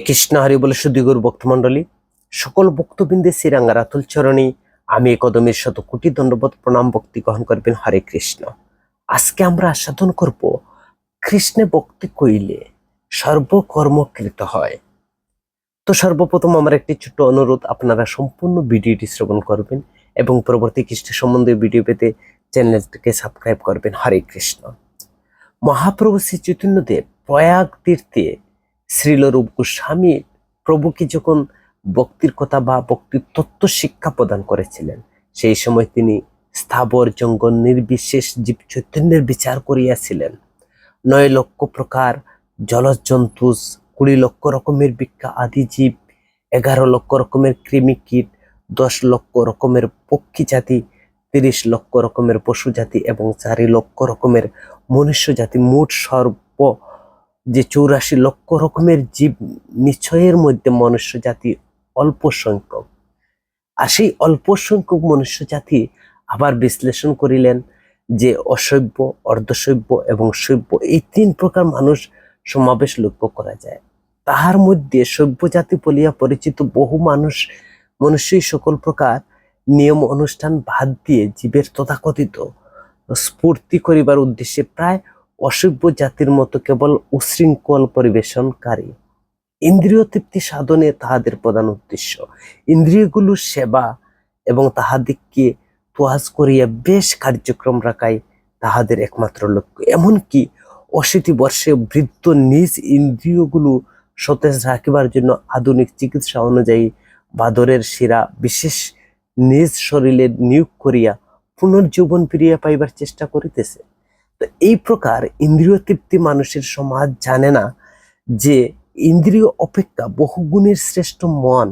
কৃষ্ণ হরি বলে সুদীগুর ভক্তমণ্ডলী, সকল ভক্তবৃন্দে শ্রীরাঙ্গা রাতুল চরণী আমি কদমের শত কোটি দণ্ডবোধ প্রণাম ভক্তি গ্রহণ করবেন। হরে কৃষ্ণ। আজকে আমরা আস্বাদন করব কৃষ্ণে ভক্তি কইলে সর্বকর্মকৃত হয়। তো সর্বপ্রথম আমার একটি ছোট্ট অনুরোধ, আপনারা সম্পূর্ণ ভিডিওটি শ্রবণ করবেন এবং পরবর্তী কৃষ্ণ সম্বন্ধীয় ভিডিও পেতে চ্যানেলটিকে সাবস্ক্রাইব করবেন। হরে কৃষ্ণ। মহাপ্রভু শ্রী চৈতন্যদেব প্রয়াগ তীর্থে শ্রীলরূপ গোস্বামী প্রভুকে যখন ভক্তির কথা বা ভক্তির তত্ত্ব শিক্ষা প্রদান করেছিলেন, সেই সময় তিনি স্থাবর জঙ্গল নির্বিশেষ জীব চৈতন্যের বিচার করিয়াছিলেন। 9 লক্ষ প্রকার জলজ জন্তু, 20 লক্ষ রকমের বৃক্ষ আদি জীব, 11 লক্ষ রকমের কৃমি কীট, 10 লক্ষ রকমের পক্ষী জাতি, 30 লক্ষ রকমের পশু জাতি এবং 4 লক্ষ রকমের মনুষ্য জাতি, মোট সর্ব যে 84 লক্ষ রকমের জীব, নিশ্চয়ের মধ্যে মনুষ্য জাতি অল্প সংখ্যক। আর সেই অল্প সংখ্যক মনুষ্য জাতি আবার বিশ্লেষণ করিলেন যে অসভ্য, অর্ধসভ্য এবং সভ্য, এই 3 প্রকার মানুষ সমাবেশ লক্ষ্য করা যায়। তাহার মধ্যে সভ্য জাতি বলিয়া পরিচিত বহু মনুষ্যই সকল প্রকার নিয়ম অনুষ্ঠান বাদ দিয়ে জীবের তথাকথিত স্ফূর্তি করিবার উদ্দেশ্যে প্রায় অসভ্য জাতির মতো কেবল উশৃঙ্খল পরিবেশনকারী। ইন্দ্রিয় তৃপ্তি সাধনে তাহাদের প্রধান উদ্দেশ্য। ইন্দ্রিয়গুলোর সেবা এবং তাহাদিগকে তোয়াজ করিয়া বেশ কার্যক্রম রাখাই তাহাদের একমাত্র লক্ষ্য। এমনকি 80 বর্ষে বৃদ্ধ নিজ ইন্দ্রিয়গুলো সতেজ রাখিবার জন্য আধুনিক চিকিৎসা অনুযায়ী বাদরের শিরা বিশেষ নিজ শরীরে নিয়োগ করিয়া পুনর্জীবন ফিরিয়া পাইবার চেষ্টা করিতেছে। তো এই প্রকার ইন্দ্রিয় তৃপ্তি মানুষের সমাজ জানে না যে ইন্দ্রিয় অপেক্ষা বহুগুণের শ্রেষ্ঠ মন,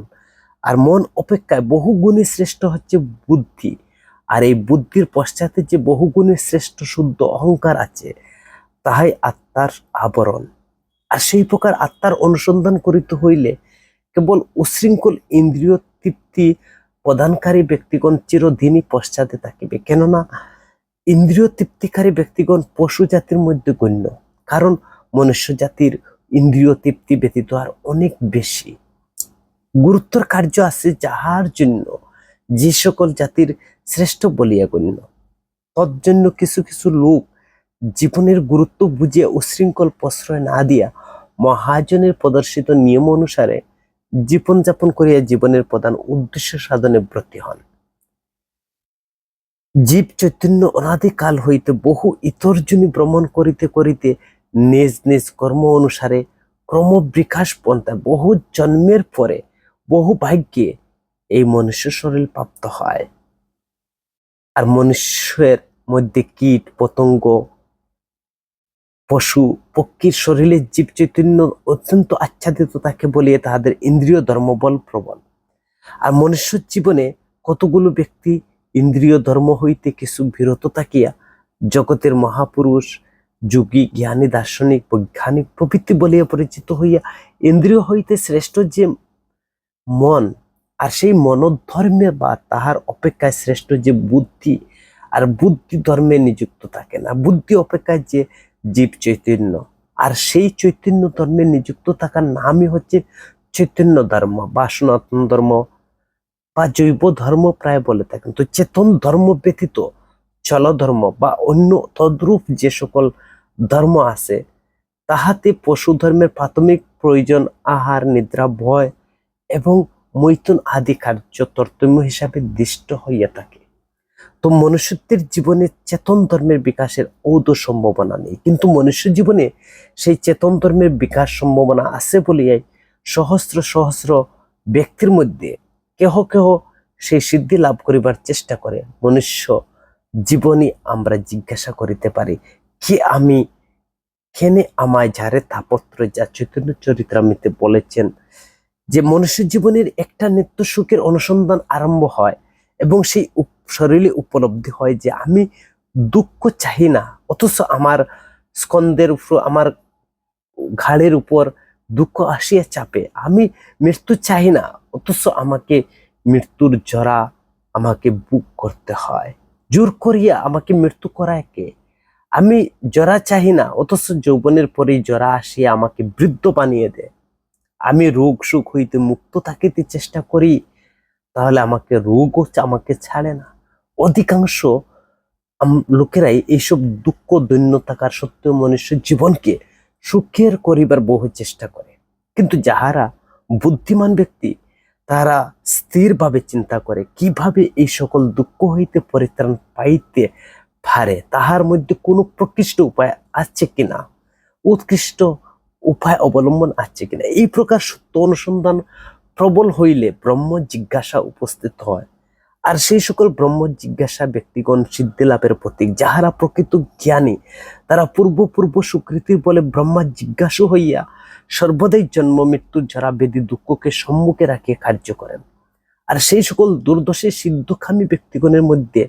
আর মন অপেক্ষায় বহুগুণে শ্রেষ্ঠ হচ্ছে বুদ্ধি, আর এই বুদ্ধির পশ্চাতে যে বহুগুণের শ্রেষ্ঠ শুদ্ধ অহংকার আছে, তাহাই আত্মার আবরণ। আর সেই প্রকার আত্মার অনুসন্ধান করিতে হইলে কেবল উশৃঙ্খল ইন্দ্রিয় তৃপ্তি প্রদানকারী ব্যক্তিগণ চিরদিনই পশ্চাতে থাকিবে। কেননা ইন্দ্রিয় তৃপ্তিকারী ব্যক্তিগণ পশু জাতির মধ্যে গণ্য, কারণ মনুষ্য জাতির ইন্দ্রিয় তৃপ্তি ব্যতীত আর অনেক বেশি গুরুত্বর কার্য আছে, যাহার জন্য যে সকল জাতির শ্রেষ্ঠ বলিয়া গণ্য। তজ্জন্য কিছু কিছু লোক জীবনের গুরুত্ব বুঝিয়া উশৃঙ্খল প্রশ্রয় না দিয়া মহাজনের প্রদর্শিত নিয়ম অনুসারে জীবনযাপন করিয়া জীবনের প্রধান উদ্দেশ্য সাধনে ব্রতী হন। জীব চৈতন্য অনাদিকাল হইতে বহু ইতর্জনী ভ্রমণ করিতে করিতে নিজ নিজ কর্ম অনুসারে ক্রমবিকাশ পন্থায় বহু জন্মের পরে বহু ভাগ্যে এই মনুষ্য শরীর প্রাপ্ত হয়। আর মনুষ্যের মধ্যে কীট পতঙ্গ, পশু পক্ষীর শরীরে জীব চৈতন্য অত্যন্ত আচ্ছাদিত তাকে বলিয়ে তাহাদের ইন্দ্রিয় ধর্মবল প্রবল। আর মনুষ্য জীবনে কতগুলো ব্যক্তি ইন্দ্রিয় ধর্ম হইতে কিছু বিরত থাকিয়া জগতের মহাপুরুষ, যোগী, জ্ঞানী, দার্শনিক, বৈজ্ঞানিক প্রভৃতি বলিয়া পরিচিত হইয়া ইন্দ্রিয় হইতে শ্রেষ্ঠ যে মন, আর সেই মনোধর্মে বা তাহার অপেক্ষায় শ্রেষ্ঠ যে বুদ্ধি, আর বুদ্ধি ধর্মে নিযুক্ত থাকে না। বুদ্ধি অপেক্ষায় যে জীব চৈতন্য, আর সেই চৈতন্য ধর্মে নিযুক্ত থাকার নামই হচ্ছে চৈতন্য ধর্ম বা সনাতন ধর্ম বা জৈব ধর্ম প্রায় বলে থাকেন। তো চেতন ধর্ম ব্যতীত চল ধর্ম বা অন্য তদ্রূপ যে সকল ধর্ম আছে, তাহাতে পশু ধর্মের প্রাথমিক প্রয়োজন আহার, নিদ্রা, ভয় এবং মৈথুন আদি কার্য তরতম্য হিসাবে দৃষ্ট হইয়া থাকে। তো মনুষ্যত্বের জীবনে চেতন ধর্মের বিকাশের ঔদ সম্ভাবনা নেই, কিন্তু মনুষ্য জীবনে সেই চেতন ধর্মের বিকাশ সম্ভাবনা আছে বলিয়াই সহস্র সহস্র ব্যক্তির মধ্যে কেহ কেহ সেই সিদ্ধি লাভ করিবার চেষ্টা করে। মনুষ্য জীবনে আমরা জিজ্ঞাসা করিতে পারি, কি আমি, কেনে আমায়, যারে তাপত্র, যা চৈতন্য চরিতামৃতে বলেছেন যে মনুষ্য জীবনের একটা নিত্য সুখের অনুসন্ধান আরম্ভ হয় এবং সেই শরীরে উপলব্ধি হয় যে আমি দুঃখ চাই না, অথচ আমার স্কন্ধের উপর, আমার ঘাড়ের উপর দুঃখ আসিয়া চাপে। আমি মৃত্যু চাই না, অথচ আমাকে মৃত্যুর জরা আমাকে বুক করতে হয়। জোর করিয়া আমাকে মৃত্যু করায় কে? আমি জরা চাই না, অথচ যৌবনের পরেই জরা আসিয়া আমাকে বৃদ্ধ বানিয়ে দেয়। আমি রোগ সুখ হইতে মুক্ত থাকিতে চেষ্টা করি, তাহলে আমাকে রোগও আমাকে ছাড়ে না। অধিকাংশ লোকেরাই এইসব দুঃখ দৈন্য থাকার সত্ত্বেও মনুষ্য জীবনকে সুখের করিবার বহু চেষ্টা করে। কিন্তু যাহারা বুদ্ধিমান ব্যক্তি, তারা স্থিরভাবে চিন্তা করে কিভাবে এই সকল দুঃখ হইতে পরিত্রাণ পাইতে পারে, তাহার মধ্যে কোনো প্রকৃষ্ট উপায় আছে কিনা, উৎকৃষ্ট উপায় অবলম্বন আছে কিনা। এই প্রকার সত্য অনুসন্ধান প্রবল হইলে ব্রহ্ম জিজ্ঞাসা উপস্থিত হয়। আর সেই সকল ব্রহ্ম জিজ্ঞাসা ব্যক্তিগণ সিদ্ধি লাভের প্রতীক। যাহারা প্রকৃত জ্ঞানী, তারা পূর্ব সুকৃতির বলে ব্রহ্মা জিজ্ঞাসু হইয়া সর্বদাই জন্ম মৃত্যু জরা বেদি দুঃখকে সম্মুখে রাখিয়ে কার্য করেন। আর সেই সকল দুর্দশী সিদ্ধকামী ব্যক্তিগণের মধ্যে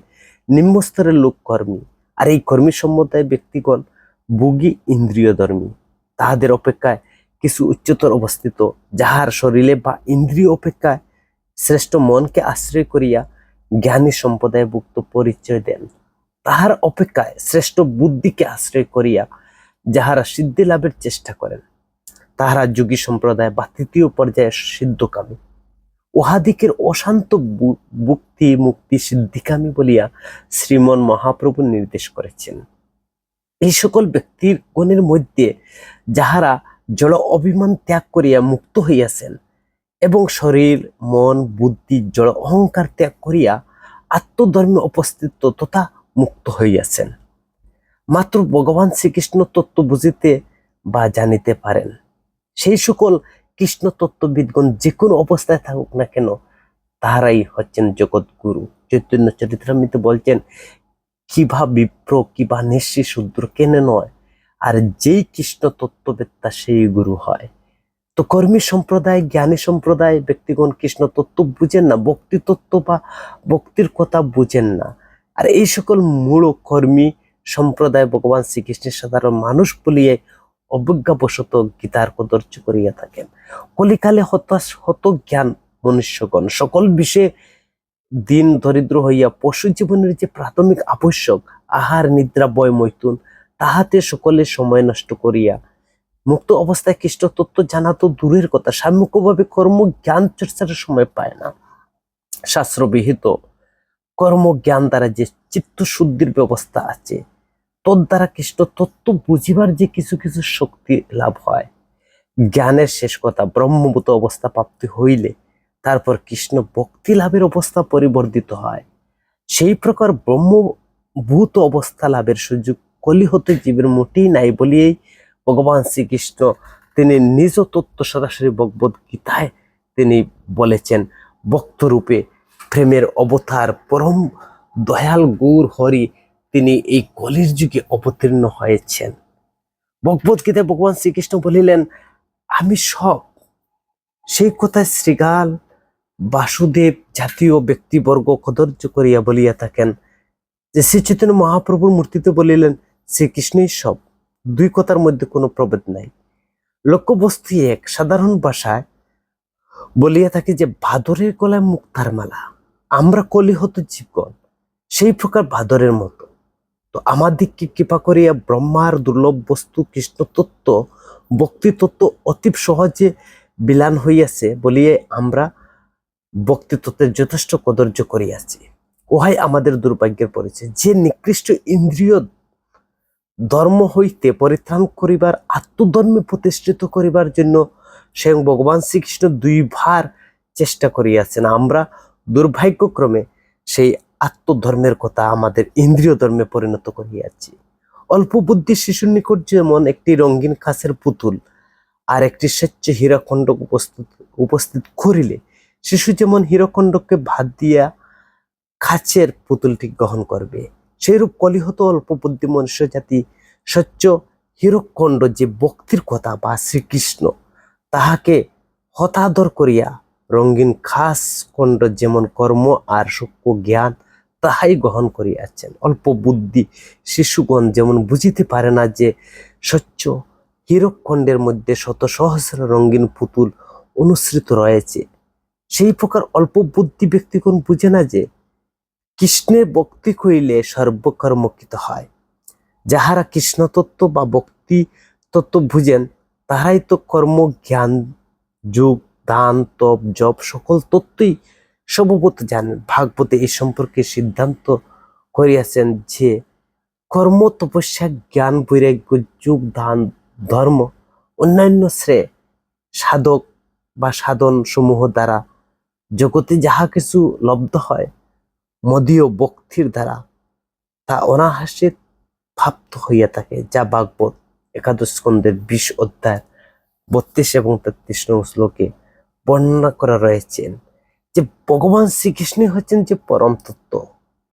নিম্নস্তরের লোক কর্মী, আর এই কর্মী সম্প্রদায় ব্যক্তিগণ ভোগী ইন্দ্রিয় ধর্মী। তাহাদের অপেক্ষায় কিছু উচ্চতর অবস্থিত, যাহার শরীরে বা ইন্দ্রিয় অপেক্ষায় শ্রেষ্ঠ মনকে আশ্রয় করিয়া জ্ঞানী সম্প্রদায় ভুক্ত পরিচয় দেন। তাহার অপেক্ষায় শ্রেষ্ঠ বুদ্ধিকে আশ্রয় করিয়া যাহারা সিদ্ধি লাভের চেষ্টা করেন, তাহারা যোগী সম্প্রদায় বা তৃতীয় পর্যায়ের সিদ্ধকামী। উহাদিকের অশান্ত ভুক্তি মুক্তি সিদ্ধিকামী বলিয়া শ্রীমন মহাপ্রভু নির্দেশ করেছেন। এই সকল ব্যক্তির গণের মধ্যে যাহারা জড় অভিমান ত্যাগ করিয়া মুক্ত হইয়াছেন এবং শরীর মন বুদ্ধি জড় অহংকার ত্যাগ করিয়া আত্মধর্মে উপস্থিত তথা মুক্ত হইয়াছেন, মাত্র ভগবান শ্রীকৃষ্ণ তত্ত্ব বুঝিতে বা জানিতে পারেন, সেই সকল কৃষ্ণ তত্ত্ববিদগণ যে কোনো অবস্থায় থাকুক না কেন, তাহারাই হচ্ছেন জগৎ গুরু। চৈতন্য চরিতামৃতে বলছেন, কিবা বিপ্র কিবা নিঃস্বী শূদ্র কেনে নয়, আর যেই কৃষ্ণ তত্ত্ববেত্তা সেই গুরু হয়। তো কর্মী সম্প্রদায় জ্ঞানী সম্প্রদায় ব্যক্তিগণ কৃষ্ণ তত্ত্ব বুঝেন না, ভক্তি তত্ত্ব বা ভক্তির কথা বুঝেন না। আর এই সকল মূল কর্মী সম্প্রদায় ভগবান শ্রীকৃষ্ণের সাধারণ মানুষ বলিয়ে অবজ্ঞাবশত গীতার কদর্য করিয়া থাকেন। কলিকালে হতাশ হত জ্ঞান মনুষ্যগণ সকল বিষয়ে দিন দরিদ্র হইয়া পশু জীবনের যে প্রাথমিক আবশ্যক আহার নিদ্রা বয় মৈথুন, তাহাতে সকলে সময় নষ্ট করিয়া মুক্ত অবস্থায় কৃষ্ণ তত্ত্ব জানা তো দূরের কথা, সাম্যকভাবে কর্ম জ্ঞান চর্চার সময় পায় না। শাস্ত্রবিহিত কর্ম জ্ঞান দ্বারা যে চিত্ত শুদ্ধির ব্যবস্থা আছে, তোর দ্বারা কৃষ্ণ তত্ত্ব বুঝিবার যে কিছু কিছু শক্তি লাভ হয়। জ্ঞানের শেষ কথা, ব্রহ্মভূত অবস্থা প্রাপ্তি হইলে তারপর কৃষ্ণ ভক্তি লাভের অবস্থা পরিবর্তিত হয়। সেই প্রকার ব্রহ্মভূত অবস্থা লাভের সুযোগ কলিহত জীবের মোটেই নাই বলিয়েই ভগবান শ্রীকৃষ্ণ তিনি নিজ তত্ত্ব সরাসরি ভগবদ গীতায় তিনি বলেছেন, ভক্তরূপে প্রেমের অবতার পরম দয়াল গৌর হরি তিনি এই কলির যুগে অবতীর্ণ হয়েছেন। ভগবদ গীতায় ভগবান শ্রীকৃষ্ণ বলিলেন, আমি সব। সেই কথায় শ্রীগাল বাসুদেব জাতীয় ব্যক্তিবর্গ কদর্য করিয়া বলিয়া থাকেন যে শ্রী চৈতন্য মহাপ্রভুর মূর্তিতে বলিলেন, শ্রীকৃষ্ণই সব। দুই কথার মধ্যে কোনো প্রভেদ নাই। লক্ষ্যবস্তু এক। সাধারণ ভাষায় বলিয়া থাকি যে ভাদরের গলায় মুক্তার মালা। আমরা কলিহত জীবগণ সেই প্রকার ভাদরের মতো। তো আমাদিগকে কৃপা করিয়া ব্রহ্মার দুর্লভ বস্তু কৃষ্ণ তত্ত্ব ভক্তি তত্ত্ব অতীব সহজে বিলান হইয়াছে বলিয়ে আমরা ভক্তি তত্ত্বের যথেষ্ট কদর্য করিয়াছি। উহাই আমাদের দুর্ভাগ্যের পরিচয়। যে নিকৃষ্ট ইন্দ্রিয় ধর্ম হইতে পরিত্রাণ করিবার আত্মধর্মে প্রতিষ্ঠিত করিবার জন্য স্বয়ং ভগবান শ্রীকৃষ্ণ দুইবার চেষ্টা করিয়াছেন। আমরা দুর্ভাগ্যক্রমে সেই আত্মধর্মের কথা আমাদের ইন্দ্রিয় ধর্মে পরিণত করিয়াছি। অল্প বুদ্ধি শিশুর নিকট যেমন একটি রঙিন কাঁচের পুতুল আর একটি স্বচ্ছ হীরাখণ্ড উপস্থিত করিলে শিশু যেমন হীরাখণ্ডকে ভাত দিয়া কাচের পুতুলটি গ্রহণ করবে, সেইরূপ কলিহত অল্প বুদ্ধি মনুষ্য জাতি স্বচ্ছ হীরকখণ্ড যে ভক্তির কথা বা শ্রীকৃষ্ণ, তাহাকে হতাদর করিয়া রঙিন খাস খণ্ড যেমন কর্ম আর সূক্ষ্ম জ্ঞান তাহাই গ্রহণ করিয়াছেন। অল্প বুদ্ধি শিশুগণ যেমন বুঝিতে পারে না যে স্বচ্ছ হীরকখণ্ডের মধ্যে শত সহস্র রঙিন পুতুল অনুসৃত রয়েছে, সেই প্রকার অল্প বুদ্ধি ব্যক্তিগণ বুঝে না যে কৃষ্ণের ভক্তি করিলে সর্বকর্মকৃত হয়। যাহারা কৃষ্ণ তত্ত্ব বা ভক্তি তত্ত্ব বুঝেন, তাহারাই তো কর্ম জ্ঞান যোগ, দান, তপ, জপ সকল তত্ত্বই সর্বভূত জানেন। ভাগবতে এই সম্পর্কে সিদ্ধান্ত করিয়াছেন যে কর্ম, তপস্যা, জ্ঞান, বৈরাগ্য, যোগ, দান, ধর্ম, অন্যান্য শ্রেয় সাধক বা সাধন সমূহ দ্বারা জগতে যাহা কিছু লব্ধ হয় মদীয় ভক্তির দ্বারা তা অনায়াসে প্রাপ্ত হইয়া থাকে, যা ভাগবত একাদশ স্কন্ধের 20 অধ্যায় 32 এবং 33 নং শ্লোকে বর্ণনা করা রয়েছেন যে ভগবান শ্রীকৃষ্ণ হচ্ছেন যে পরম তত্ত্ব।